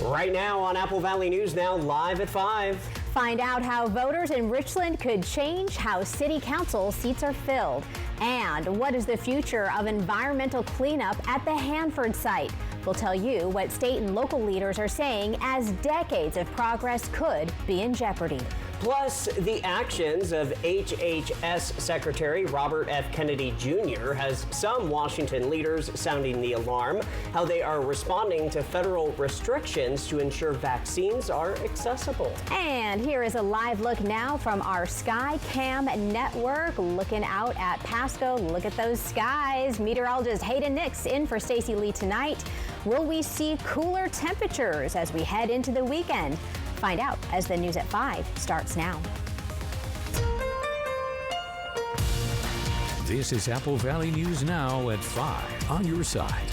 Right now on Apple Valley News Now, live at 5. Find out how voters in Richland could change how city council seats are filled. And what is the future of environmental cleanup at the Hanford site? We'll tell you what state and local leaders are saying as decades of progress could be in jeopardy. Plus, the actions of HHS Secretary Robert F. Kennedy Jr. has some Washington leaders sounding the alarm, how they are responding to federal restrictions to ensure vaccines are accessible. And here is a live look now from our SkyCam network, looking out at Pasco. Look at those skies. Meteorologist Hayden Nix in for Stacey Lee tonight. Will we see cooler temperatures as we head into the weekend? Find out as the News at 5 starts now. This is Apple Valley News Now at 5 on your side.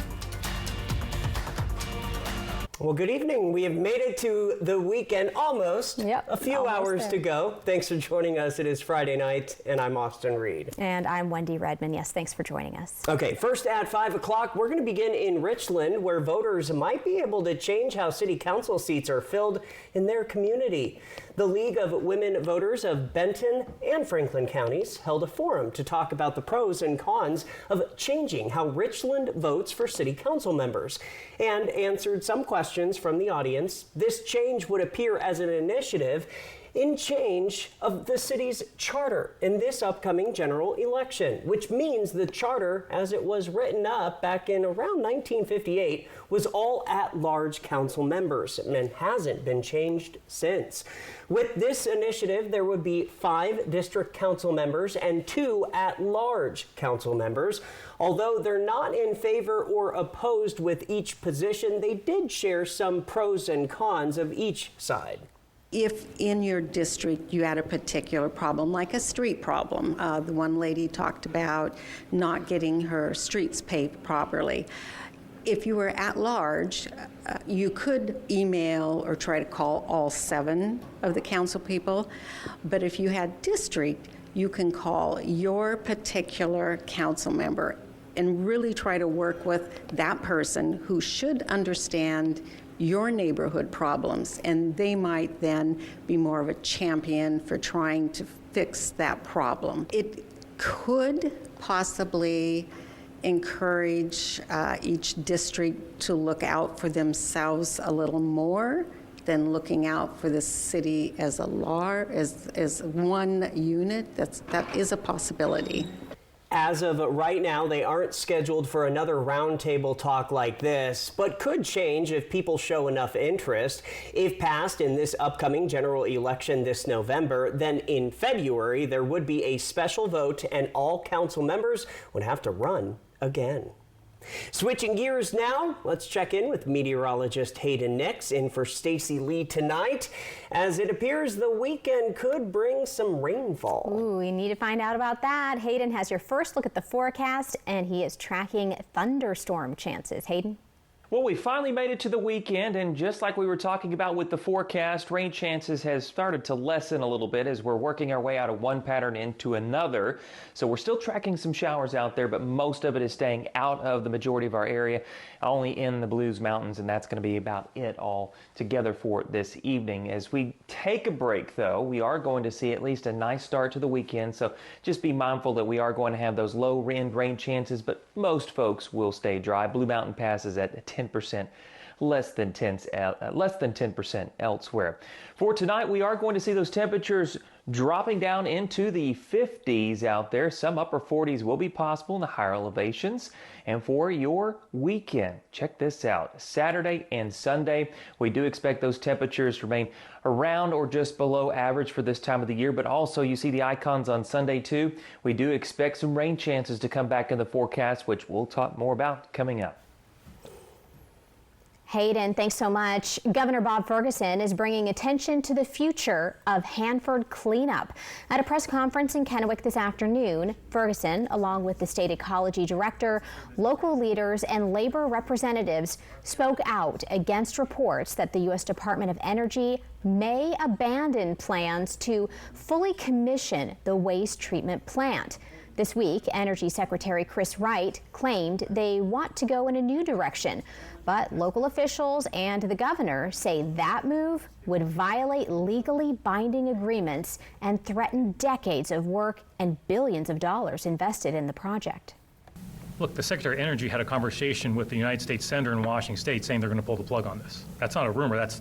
Well, good evening. We have made it to the weekend almost. Yep, a few hours there to go. Thanks for joining us. It is Friday night, and I'm Austin Reed. And I'm Wendy Redman. Yes, thanks for joining us. Okay, first at 5 o'clock, we're going to begin in Richland, where voters might be able to change how city council seats are filled in their community. The League of Women Voters of Benton and Franklin counties held a forum to talk about the pros and cons of changing how Richland votes for city council members and answered some questions from the audience. This change would appear as an initiative in change of the city's charter in this upcoming general election, which means the charter, as it was written up back in around 1958, was all at-large council members and hasn't been changed since. With this initiative, there would be 5 district council members and 2 at-large council members. Although they're not in favor or opposed with each position, they did share some pros and cons of each side. If in your district you had a particular problem, like a street problem, the one lady talked about not getting her streets paved properly. If you were at large, you could email or try to call all 7 of the council people. But if you had district, you can call your particular council member and really try to work with that person who should understand your neighborhood problems, and they might then be more of a champion for trying to fix that problem. It could possibly encourage each district to look out for themselves a little more than looking out for the city as as one unit. That is a possibility. As of right now, they aren't scheduled for another roundtable talk like this, but could change if people show enough interest. If passed in this upcoming general election this November, then in February, there would be a special vote and all council members would have to run again. Switching gears now, let's check in with meteorologist Hayden Nix in for Stacey Lee tonight, as it appears the weekend could bring some rainfall. Ooh, we need to find out about that. Hayden has your first look at the forecast, and he is tracking thunderstorm chances. Hayden? Well, we finally made it to the weekend, and just like we were talking about with the forecast, rain chances has started to lessen a little bit as we're working our way out of one pattern into another. So we're still tracking some showers out there, but most of it is staying out of the majority of our area, only in the Blues Mountains, and that's going to be about it all together for this evening. As we take a break, though, we are going to see at least a nice start to the weekend, so just be mindful that we are going to have those low-end rain chances, but most folks will stay dry. Blue Mountain passes at 10%, less than 10% elsewhere. For tonight, we are going to see those temperatures dropping down into the 50s out there. Some upper 40s will be possible in the higher elevations. And for your weekend, check this out. Saturday and Sunday, we do expect those temperatures to remain around or just below average for this time of the year. But also, you see the icons on Sunday too. We do expect some rain chances to come back in the forecast, which we'll talk more about coming up. Hayden, thanks so much. Governor Bob Ferguson is bringing attention to the future of Hanford cleanup. At a press conference in Kennewick this afternoon, Ferguson, along with the state ecology director, local leaders, and labor representatives, spoke out against reports that the U.S. Department of Energy may abandon plans to fully commission the waste treatment plant. This week, Energy Secretary Chris Wright claimed they want to go in a new direction, but local officials and the governor say that move would violate legally binding agreements and threaten decades of work and billions of dollars invested in the project. Look, the Secretary of Energy had a conversation with the United States Senator in Washington State saying they're going to pull the plug on this. That's not a rumor. That's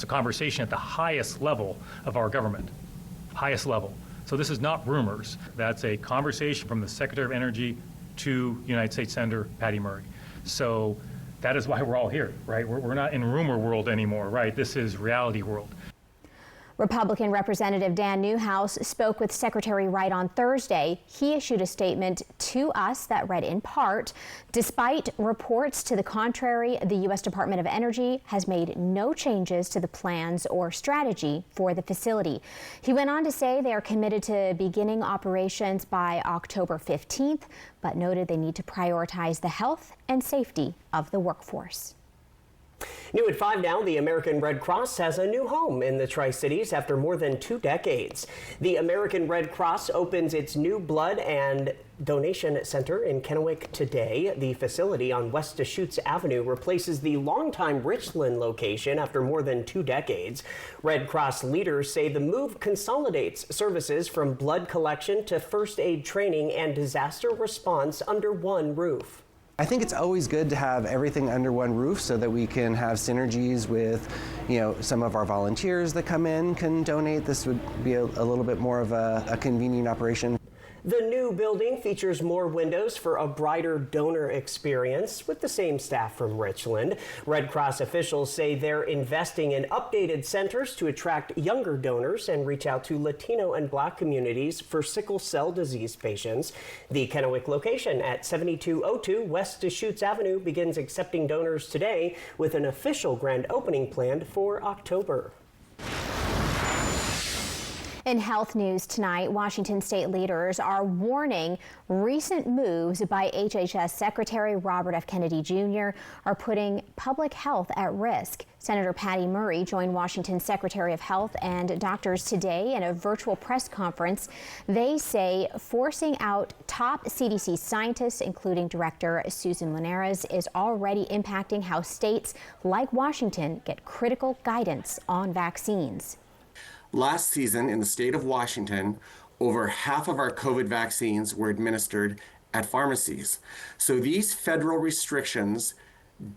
a conversation at the highest level of our government, highest level. So this is not rumors. That's a conversation from the Secretary of Energy to United States Senator Patty Murray. So that is why we're all here, right? We're not in rumor world anymore, right? This is reality world. Republican Representative Dan Newhouse spoke with Secretary Wright on Thursday. He issued a statement to us that read in part, despite reports to the contrary, the U.S. Department of Energy has made no changes to the plans or strategy for the facility. He went on to say they are committed to beginning operations by October 15th, but noted they need to prioritize the health and safety of the workforce. New at 5 now, the American Red Cross has a new home in the Tri-Cities after more than 2 decades. The American Red Cross opens its new blood and donation center in Kennewick today. The facility on West Deschutes Avenue replaces the longtime Richland location after more than 2 decades. Red Cross leaders say the move consolidates services from blood collection to first aid training and disaster response under one roof. I think it's always good to have everything under one roof so that we can have synergies with, some of our volunteers that come in can donate. This would be a little bit more of a convenient operation. The new building features more windows for a brighter donor experience with the same staff from Richland. Red Cross officials say they're investing in updated centers to attract younger donors and reach out to Latino and Black communities for sickle cell disease patients. The Kennewick location at 7202 West Deschutes Avenue begins accepting donors today with an official grand opening planned for October. In health news tonight, Washington state leaders are warning recent moves by HHS Secretary Robert F. Kennedy Jr. are putting public health at risk. Senator Patty Murray joined Washington Secretary of Health and doctors today in a virtual press conference. They say forcing out top CDC scientists, including Director Susan Linares, is already impacting how states like Washington get critical guidance on vaccines. Last season in the state of Washington, over half of our COVID vaccines were administered at pharmacies. So these federal restrictions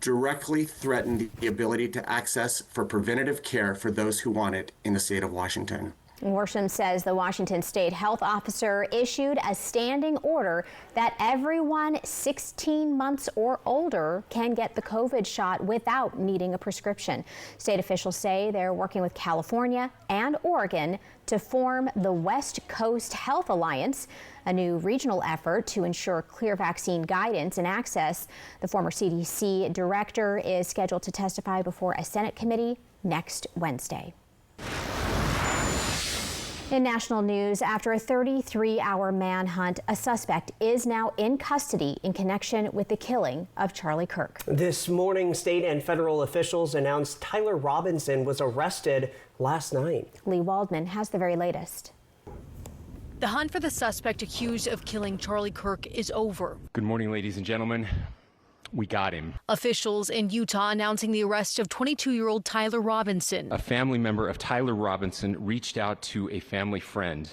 directly threaten the ability to access for preventative care for those who want it in the state of Washington. Worsham says the Washington State Health Officer issued a standing order that everyone 16 months or older can get the COVID shot without needing a prescription. State officials say they're working with California and Oregon to form the West Coast Health Alliance, a new regional effort to ensure clear vaccine guidance and access. The former CDC director is scheduled to testify before a Senate committee next Wednesday. In national news, after a 33-hour manhunt, a suspect is now in custody in connection with the killing of Charlie Kirk. This morning, state and federal officials announced Tyler Robinson was arrested last night. Lee Waldman has the very latest. The hunt for the suspect accused of killing Charlie Kirk is over. Good morning, ladies and gentlemen. We got him. Officials in Utah announcing the arrest of 22-year-old Tyler Robinson. A family member of Tyler Robinson reached out to a family friend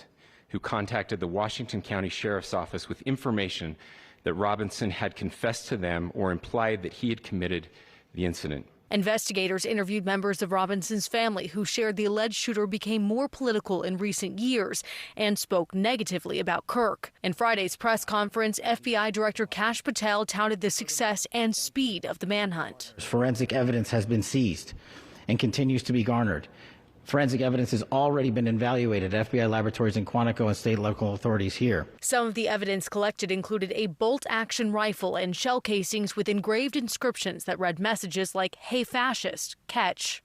who contacted the Washington County Sheriff's Office with information that Robinson had confessed to them or implied that he had committed the incident. Investigators interviewed members of Robinson's family who shared the alleged shooter became more political in recent years and spoke negatively about Kirk. In Friday's press conference, FBI Director Kash Patel touted the success and speed of the manhunt. Forensic evidence has been seized and continues to be garnered. Forensic evidence has already been evaluated at FBI laboratories in Quantico and state local authorities here. Some of the evidence collected included a bolt-action rifle and shell casings with engraved inscriptions that read messages like, "Hey fascist, catch."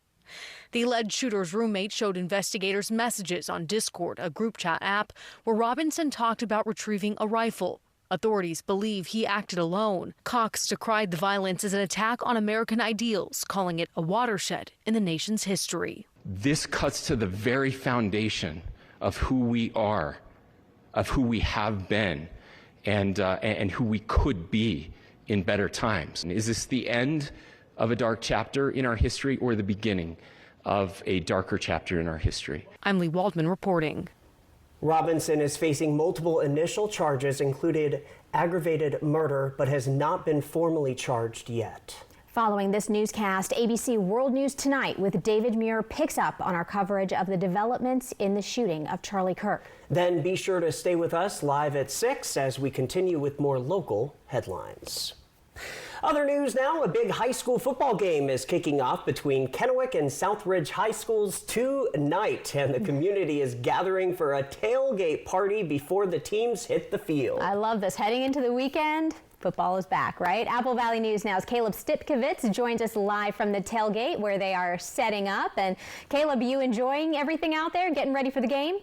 The alleged shooter's roommate showed investigators messages on Discord, a group chat app, where Robinson talked about retrieving a rifle. Authorities believe he acted alone. Cox decried the violence as an attack on American ideals, calling it a watershed in the nation's history. This cuts to the very foundation of who we are, of who we have been. and who we could be in better times. Is this the end of a dark chapter in our history or the beginning of a darker chapter in our history? I'm Lee Waldman reporting. Robinson is facing multiple initial charges, included aggravated murder, but has not been formally charged yet. Following this newscast, ABC World News Tonight with David Muir picks up on our coverage of the developments in the shooting of Charlie Kirk. Then be sure to stay with us live at 6 as we continue with more local headlines. Other news now, a big high school football game is kicking off between Kennewick and Southridge High Schools tonight, and the community is gathering for a tailgate party before the teams hit the field. I love this. Heading into the weekend, football is back, right? Apple Valley News Now's Caleb Stipkovitz joins us live from the tailgate where they are setting up. And Caleb, you enjoying everything out there, getting ready for the game?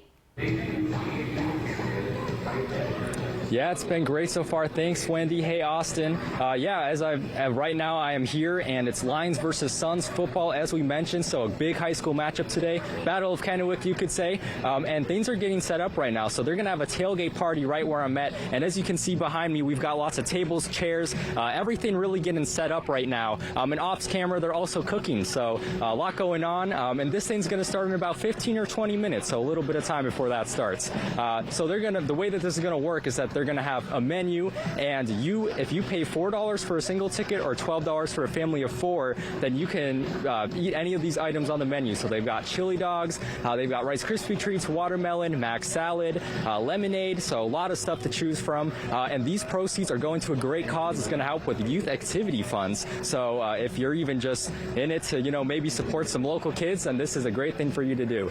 Yeah, it's been great so far. Thanks, Wendy. Hey, Austin. Right now I am here, and it's Lions versus Suns football, as we mentioned. So a big high school matchup today. Battle of Kennewick, you could say. And things are getting set up right now. So they're going to have a tailgate party right where I'm at. And as you can see behind me, we've got lots of tables, chairs, everything really getting set up right now. And off camera, they're also cooking. So a lot going on. And this thing's going to start in about 15 or 20 minutes. So a little bit of time before that starts. So the way that this is going to work is that they're going to have a menu, and if you pay $4 for a single ticket or $12 for a family of 4, then you can eat any of these items on the menu. So they've got chili dogs, they've got Rice Krispie treats, watermelon, mac salad, lemonade, so a lot of stuff to choose from. And these proceeds are going to a great cause. It's going to help with youth activity funds. So if you're even just in it to, maybe support some local kids, then this is a great thing for you to do.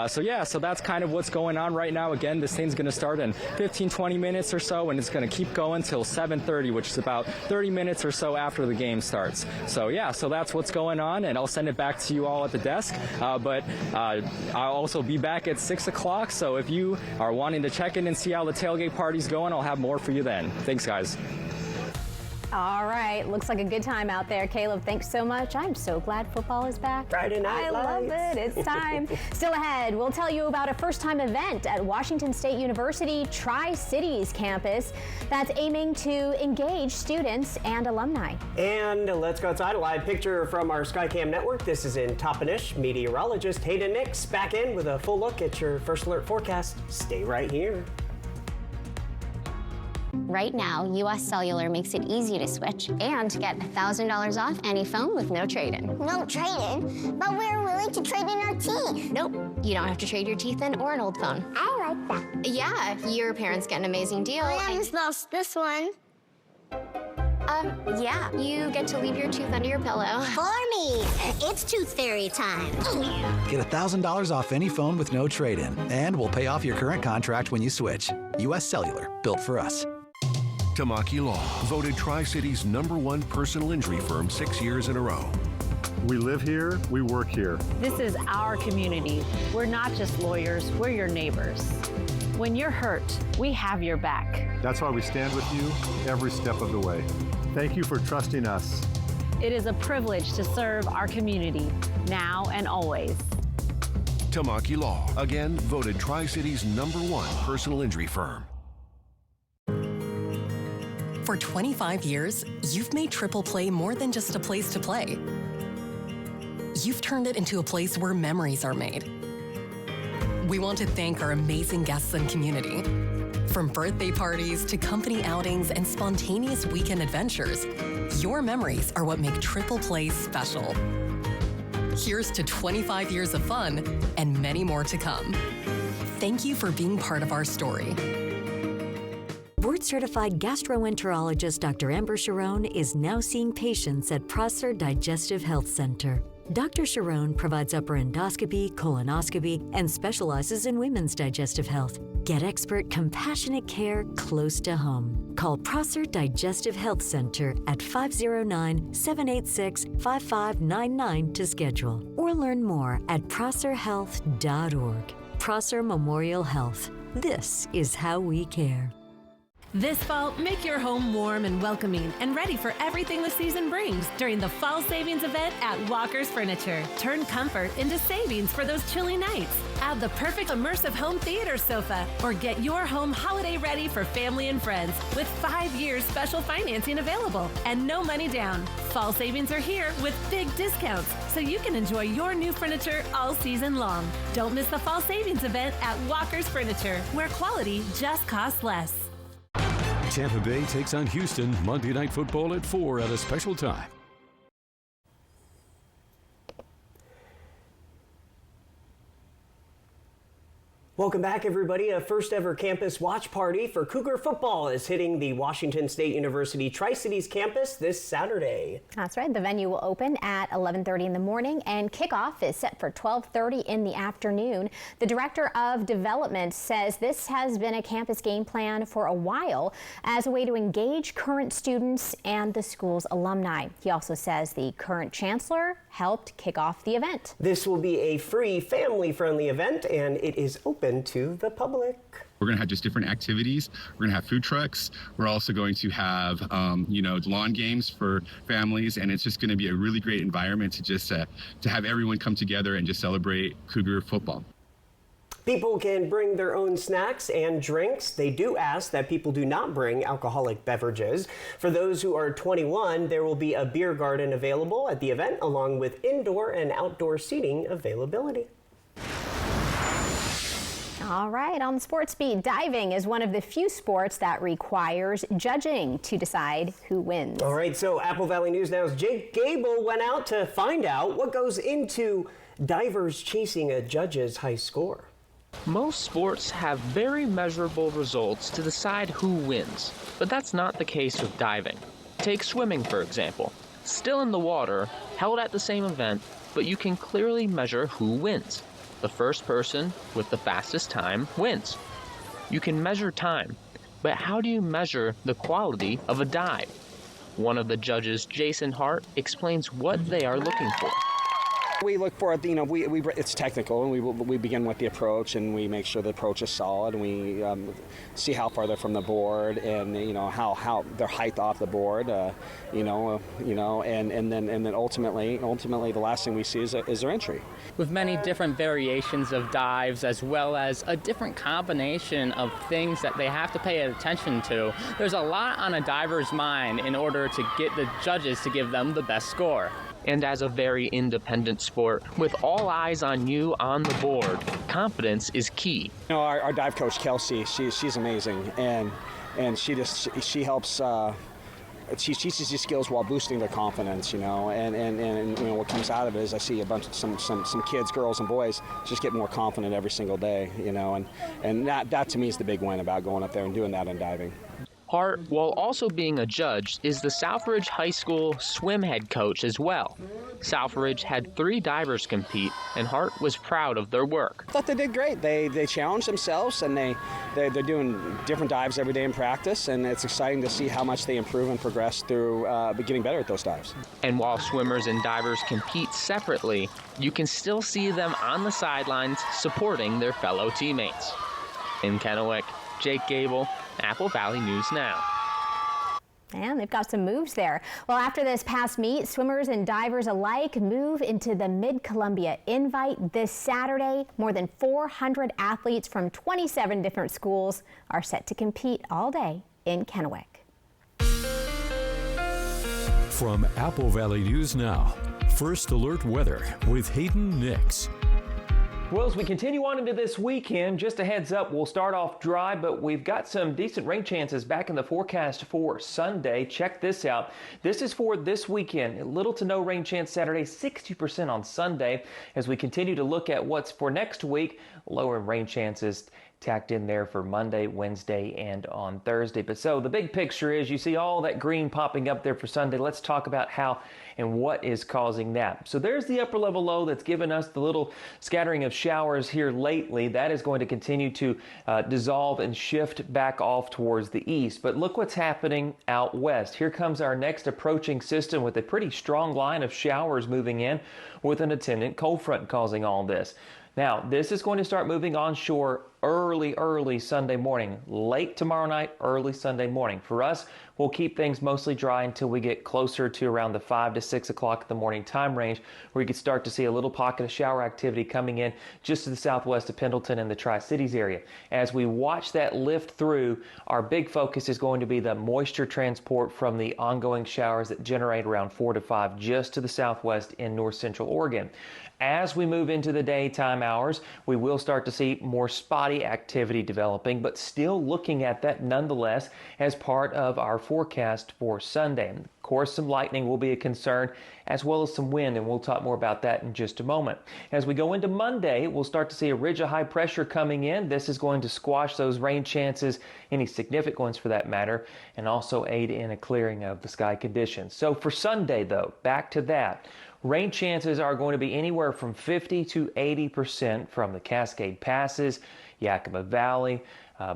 So that's kind of what's going on right now. Again, this thing's going to start in 15-20 minutes or so, and it's going to keep going till 7:30, which is about 30 minutes or so after the game starts. So that's what's going on, and I'll send it back to you all at the desk. But I'll also be back at 6 o'clock, so if you are wanting to check in and see how the tailgate party's going, I'll have more for you then. Thanks, guys. All right, looks like a good time out there. Caleb, thanks so much. I'm so glad football is back. Friday Night I love it. It's time. Still ahead, we'll tell you about a first-time event at Washington State University Tri-Cities campus that's aiming to engage students and alumni. And let's go outside. A live picture from our Skycam network. This is in Toppenish. Meteorologist Hayden Nix back in with a full look at your First Alert forecast. Stay right here. Right now, U.S. Cellular makes it easy to switch and get $1,000 off any phone with no trade-in. No trade-in? But we're willing to trade in our teeth. Nope, you don't have to trade your teeth in or an old phone. I like that. Yeah, your parents get an amazing deal. I almost lost this one. Yeah, you get to leave your tooth under your pillow. For me, it's Tooth Fairy time. Get $1,000 off any phone with no trade-in, and we'll pay off your current contract when you switch. U.S. Cellular, built for us. Tamaki Law, voted Tri-Cities #1 personal injury firm 6 years in a row. We live here, we work here. This is our community. We're not just lawyers, we're your neighbors. When you're hurt, we have your back. That's why we stand with you every step of the way. Thank you for trusting us. It is a privilege to serve our community, now and always. Tamaki Law, again voted Tri-Cities #1 personal injury firm. For 25 years, you've made Triple Play more than just a place to play. You've turned it into a place where memories are made. We want to thank our amazing guests and community. From birthday parties to company outings and spontaneous weekend adventures, your memories are what make Triple Play special. Here's to 25 years of fun and many more to come. Thank you for being part of our story. Board-certified gastroenterologist Dr. Amber Sharon is now seeing patients at Prosser Digestive Health Center. Dr. Sharon provides upper endoscopy, colonoscopy, and specializes in women's digestive health. Get expert, compassionate care close to home. Call Prosser Digestive Health Center at 509-786-5599 to schedule, or learn more at prosserhealth.org. Prosser Memorial Health. This is how we care. This fall, make your home warm and welcoming and ready for everything the season brings during the fall savings event at Walker's Furniture. Turn comfort into savings for those chilly nights. Add the perfect immersive home theater sofa or get your home holiday ready for family and friends with 5 years special financing available and no money down. Fall savings are here with big discounts so you can enjoy your new furniture all season long. Don't miss the fall savings event at Walker's Furniture, where quality just costs less. Tampa Bay takes on Houston Monday Night Football at 4 at a special time. Welcome back, everybody. A first ever campus watch party for Cougar football is hitting the Washington State University Tri-Cities campus this Saturday. That's right. The venue will open at 11:30 in the morning and kickoff is set for 12:30 in the afternoon. The director of development says this has been a campus game plan for a while as a way to engage current students and the school's alumni. He also says the current chancellor helped kick off the event. This will be a free, family-friendly event, and it is open to the public. We're going to have just different activities. We're going to have food trucks. We're also going to have, lawn games for families, and it's just going to be a really great environment to just to have everyone come together and just celebrate Cougar football. People can bring their own snacks and drinks. They do ask that people do not bring alcoholic beverages. For those who are 21, there will be a beer garden available at the event, along with indoor and outdoor seating availability. All right, on the sports beat, diving is one of the few sports that requires judging to decide who wins. All right, so Apple Valley News Now's Jake Gable went out to find out what goes into divers chasing a judge's high score. Most sports have very measurable results to decide who wins, but that's not the case with diving. Take swimming, for example. Still in the water, held at the same event, but you can clearly measure who wins. The first person with the fastest time wins. You can measure time, but how do you measure the quality of a dive? One of the judges, Jason Hart, explains what they are looking for. We look for, it's technical, and we begin with the approach, and we make sure the approach is solid, and we see how far they're from the board, and how their height off the board, and then ultimately the last thing we see is their entry. With many different variations of dives, as well as a different combination of things that they have to pay attention to, there's a lot on a diver's mind in order to get the judges to give them the best score. And as a very independent sport, with all eyes on you on the board, confidence is key. Our dive coach, Kelsey, she's amazing, and she helps. She teaches these skills while boosting their confidence, and what comes out of it is I see a bunch of some kids, girls and boys, just get more confident every single day, and that to me is the big win about going up there and doing that in diving. Hart, while also being a judge, is the Southridge High School swim head coach as well. Southridge had 3 divers compete, and Hart was proud of their work. I thought they did great. They challenged themselves, and they're doing different dives every day in practice, and it's exciting to see how much they improve and progress through getting better at those dives. And while swimmers and divers compete separately, you can still see them on the sidelines supporting their fellow teammates. In Kennewick, Jake Gable, Apple Valley News Now. And they've got some moves there. Well, after this past meet, swimmers and divers alike move into the Mid-Columbia Invite this Saturday. More than 400 athletes from 27 different schools are set to compete all day in Kennewick. From Apple Valley News Now, First Alert Weather with Hayden Nix. Well, as we continue on into this weekend, just a heads up, we'll start off dry, but we've got some decent rain chances back in the forecast for Sunday. Check this out. This is for this weekend. Little to no rain chance Saturday, 60% on Sunday. As we continue to look at what's for next week, lower rain chances tacked in there for Monday, Wednesday, and on Thursday. But so the big picture is you see all that green popping up there for Sunday. Let's talk about how and what is causing that. So there's the upper level low that's given us the little scattering of showers here lately. That is going to continue to dissolve and shift back off towards the east. But look what's happening out west. Here comes our next approaching system with a pretty strong line of showers moving in with an attendant cold front causing all this. Now, this is going to start moving onshore early Sunday morning. Late tomorrow night, early Sunday morning. For us, we'll keep things mostly dry until we get closer to around the 5 to 6 o'clock in the morning time range, where you can start to see a little pocket of shower activity coming in just to the southwest of Pendleton and the Tri-Cities area. As we watch that lift through, our big focus is going to be the moisture transport from the ongoing showers that generate around 4 to 5 just to the southwest in north central Oregon. As we move into the daytime hours, we will start to see more spotty activity developing, but still looking at that nonetheless as part of our forecast for Sunday. Of course, some lightning will be a concern, as well as some wind, and we'll talk more about that in just a moment. As we go into Monday, we'll start to see a ridge of high pressure coming in. This is going to squash those rain chances, any significant ones for that matter, and also aid in a clearing of the sky conditions. So for Sunday, though, back to that. Rain chances are going to be anywhere from 50 to 80% from the Cascade Passes, Yakima Valley,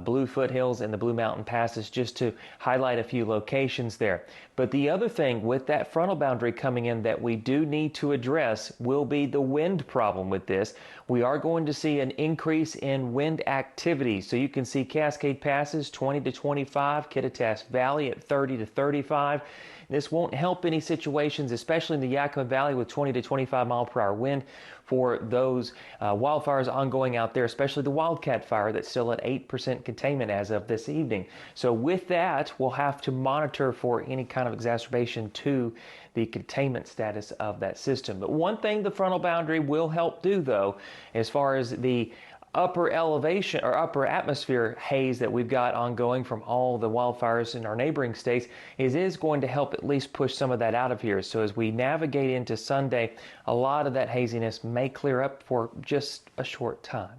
Blue Foothills, and the Blue Mountain Passes, just to highlight a few locations there. But the other thing with that frontal boundary coming in that we do need to address will be the wind problem with this. We are going to see an increase in wind activity. So you can see Cascade Passes 20 to 25, Kittitas Valley at 30 to 35. This won't help any situations, especially in the Yakima Valley with 20 to 25 mile per hour wind for those wildfires ongoing out there, especially the Wildcat Fire that's still at 8% containment as of this evening. So with that, we'll have to monitor for any kind of exacerbation to the containment status of that system. But one thing the frontal boundary will help do, though, as far as the upper elevation or upper atmosphere haze that we've got ongoing from all the wildfires in our neighboring states is going to help at least push some of that out of here. So as we navigate into Sunday, a lot of that haziness may clear up for just a short time.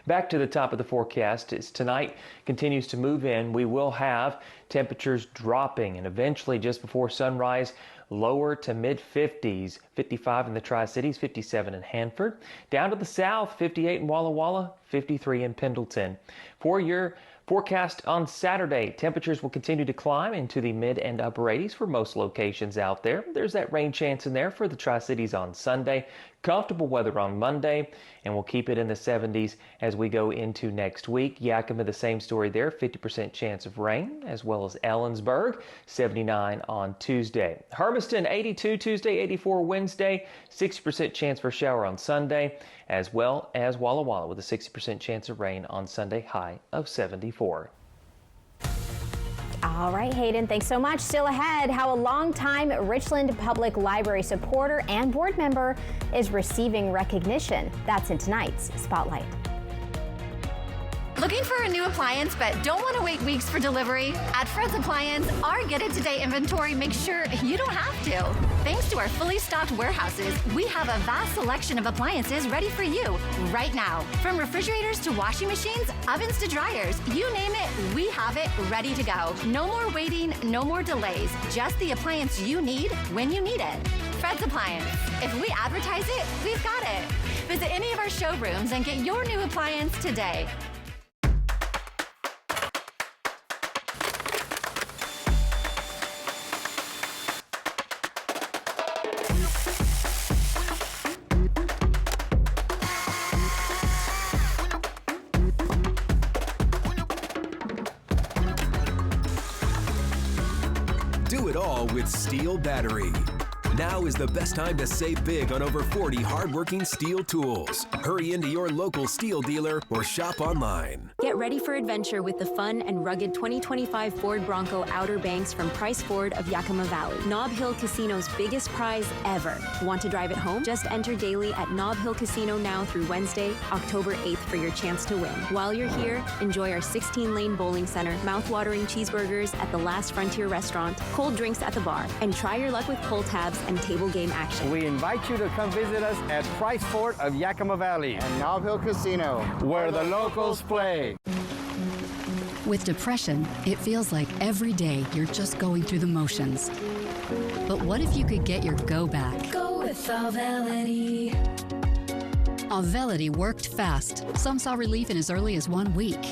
Back to the top of the forecast, as tonight continues to move in, we will have temperatures dropping and eventually just before sunrise, lower to mid-50s, 55 in the Tri-Cities, 57 in Hanford. Down to the south, 58 in Walla Walla, 53 in Pendleton. For your forecast on Saturday, temperatures will continue to climb into the mid and upper 80s for most locations out there. There's that rain chance in there for the Tri-Cities on Sunday. Comfortable weather on Monday, and we'll keep it in the 70s as we go into next week. Yakima, the same story there, 50% chance of rain, as well as Ellensburg, 79 on Tuesday. Hermiston, 82 Tuesday, 84 Wednesday, 60% chance for a shower on Sunday, as well as Walla Walla with a 60% chance of rain on Sunday, high of 74. All right, Hayden, thanks so much. Still ahead, how a longtime Richland Public Library supporter and board member is receiving recognition. That's in tonight's Spotlight. Looking for a new appliance but don't want to wait weeks for delivery? At Fred's Appliance, our Get It Today inventory makes sure you don't have to. Thanks to our fully stocked warehouses, we have a vast selection of appliances ready for you right now. From refrigerators to washing machines, ovens to dryers, you name it, we have it ready to go. No more waiting, no more delays, just the appliance you need when you need it. Fred's Appliance. If we advertise it, we've got it. Visit any of our showrooms and get your new appliance today. Do it all with Steel Battery. Now is the best time to save big on over 40 hardworking Steel tools. Hurry into your local Steel dealer or shop online. Get ready for adventure with the fun and rugged 2025 Ford Bronco Outer Banks from Price Ford of Yakima Valley. Nob Hill Casino's biggest prize ever. Want to drive it home? Just enter daily at Nob Hill Casino now through Wednesday, October 8th for your chance to win. While you're here, enjoy our 16-lane bowling center, mouth-watering cheeseburgers at the Last Frontier restaurant, cold drinks at the bar, and try your luck with pull tabs and table game action. We invite you to come visit us at Price Ford of Yakima Valley and Nob Hill Casino, where the locals play. With depression, it feels like every day you're just going through the motions. But what if you could get your go back? Go with Auvelity. Auvelity worked fast. Some saw relief in as early as 1 week.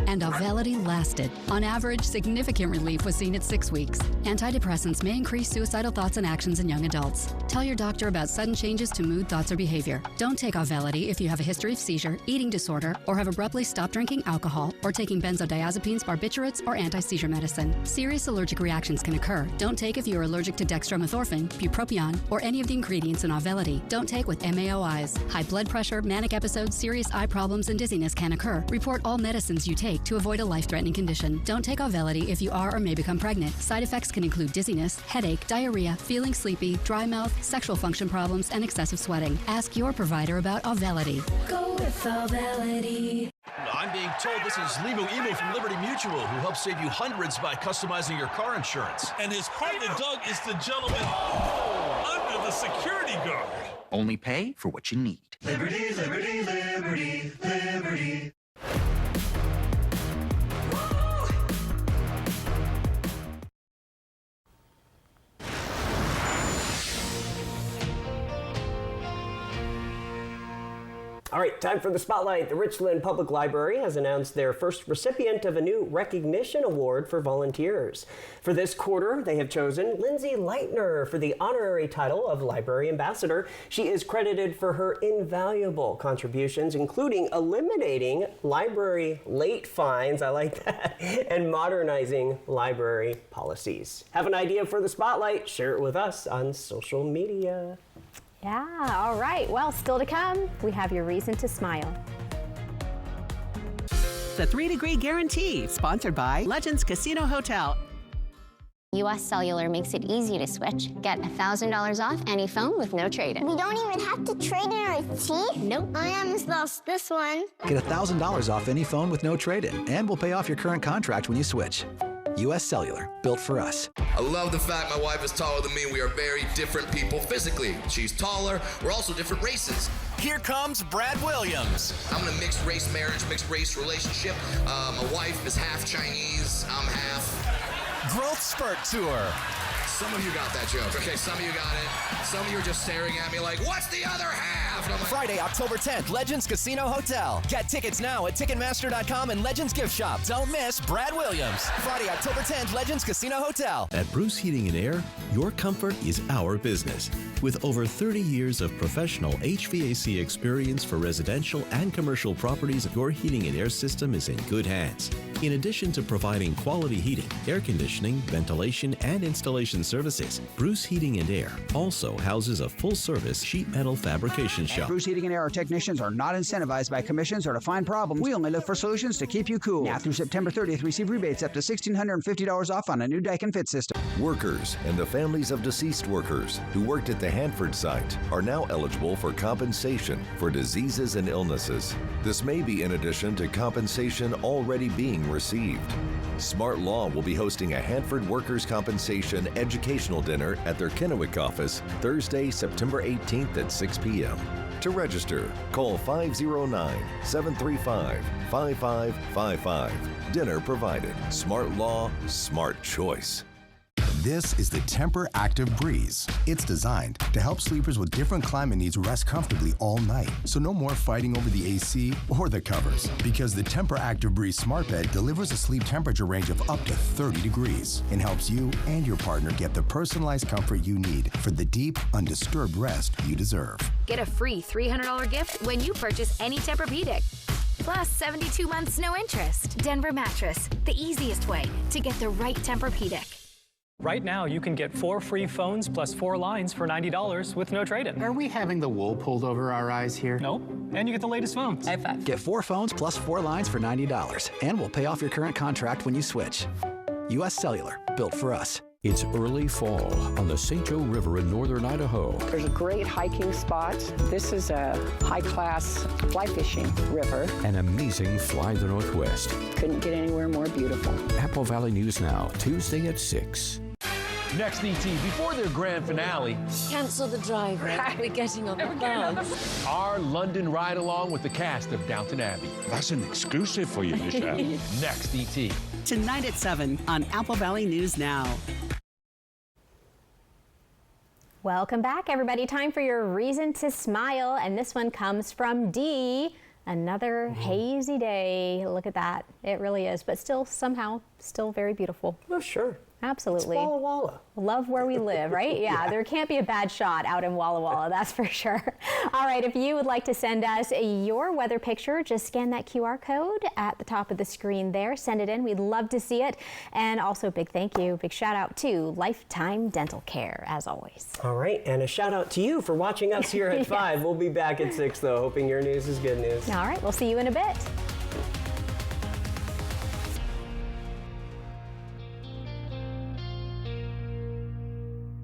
And Auvelity lasted. On average, significant relief was seen at 6 weeks. Antidepressants may increase suicidal thoughts and actions in young adults. Tell your doctor about sudden changes to mood, thoughts, or behavior. Don't take Auvelity if you have a history of seizure, eating disorder, or have abruptly stopped drinking alcohol, or taking benzodiazepines, barbiturates, or anti-seizure medicine. Serious allergic reactions can occur. Don't take if you are allergic to dextromethorphan, bupropion, or any of the ingredients in Auvelity. Don't take with MAOIs. High blood pressure, manic episodes, serious eye problems, and dizziness can occur. Report all medicines you take to avoid a life-threatening condition. Don't take Auvelity if you are or may become pregnant. Side effects can include dizziness, headache, diarrhea, feeling sleepy, dry mouth, sexual function problems, and excessive sweating. Ask your provider about Auvelity. Go with Auvelity. I'm being told this is Limo Emo from Liberty Mutual, who helps save you hundreds by customizing your car insurance. And his partner, Doug, is the gentleman under the security guard. Only pay for what you need. Liberty, liberty, liberty, liberty. All right, time for the spotlight. The Richland Public Library has announced their first recipient of a new recognition award for volunteers. For this quarter, they have chosen Lindsay Leitner for the honorary title of Library Ambassador. She is credited for her invaluable contributions, including eliminating library late fines, I like that, and modernizing library policies. Have an idea for the spotlight? Share it with us on social media. Yeah, all right. Well, still to come, we have your reason to smile. The 3-Degree Guarantee, sponsored by Legends Casino Hotel. U.S. Cellular makes it easy to switch. Get $1,000 off any phone with no trade-in. We don't even have to trade in our teeth? Nope. I almost lost this one. Get $1,000 off any phone with no trade-in, and we'll pay off your current contract when you switch. U.S. Cellular, built for us. I love the fact my wife is taller than me. We are very different people physically. She's taller. We're also different races. Here comes Brad Williams. I'm in a mixed race marriage, mixed race relationship. My wife is half Chinese. I'm half. Growth Spurt Tour. Some of you got that joke. Okay, some of you got it. Some of you are just staring at me like, what's the other half? And I'm like, Friday, October 10th, Legends Casino Hotel. Get tickets now at Ticketmaster.com and Legends Gift Shop. Don't miss Brad Williams. Friday, October 10th, Legends Casino Hotel. At Bruce Heating and Air, your comfort is our business. With over 30 years of professional HVAC experience for residential and commercial properties, your heating and air system is in good hands. In addition to providing quality heating, air conditioning, ventilation, and installation services, Bruce Heating and Air also houses a full-service sheet metal fabrication shop. At Bruce Heating and Air, our technicians are not incentivized by commissions or to find problems. We only look for solutions to keep you cool. Now through September 30th, receive rebates up to $1,650 off on a new Daikin Fit system. Workers and the families of deceased workers who worked at the Hanford site are now eligible for compensation for diseases and illnesses. This may be in addition to compensation already being received. Smart Law will be hosting a Hanford Workers' Compensation educational dinner at their Kennewick office Thursday, September 18th at 6 p.m. To register, call 509-735-5555. Dinner provided. Smart Law, smart choice. This is the Tempur Active Breeze. It's designed to help sleepers with different climate needs rest comfortably all night. So no more fighting over the AC or the covers, because the Tempur Active Breeze Smart Bed delivers a sleep temperature range of up to 30 degrees and helps you and your partner get the personalized comfort you need for the deep, undisturbed rest you deserve. Get a free $300 gift when you purchase any Tempur-Pedic. Plus 72 months no interest. Denver Mattress, the easiest way to get the right Tempur-Pedic. Right now, you can get 4 free phones plus 4 lines for $90 with no trade-in. Are we having the wool pulled over our eyes here? Nope. And you get the latest phones. High five. Get 4 phones plus 4 lines for $90, and we'll pay off your current contract when you switch. U.S. Cellular, built for us. It's early fall on the St. Joe River in northern Idaho. There's a great hiking spot. This is a high-class fly fishing river. An amazing fly the Northwest. Couldn't get anywhere more beautiful. Apple Valley News Now, Tuesday at 6. Next, ET, before their grand finale, cancel the driver. We're getting on the bus. our London ride-along with the cast of Downton Abbey. That's an exclusive for you, Michelle. Next, ET. Tonight at 7 on Apple Valley News Now. Welcome back, everybody. Time for your reason to smile. And this one comes from Dee. Another hazy day. Look at that. It really is, but still somehow still very beautiful. Oh, sure. Absolutely. It's Walla Walla. Love where we live, right? Yeah, there can't be a bad shot out in Walla Walla, that's for sure. All right, if you would like to send us your weather picture, just scan that QR code at the top of the screen there. Send it in. We'd love to see it. And also, big thank you, big shout out to Lifetime Dental Care, as always. All right, and a shout out to you for watching us here at 5. We'll be back at 6, though, hoping your news is good news. All right, we'll see you in a bit.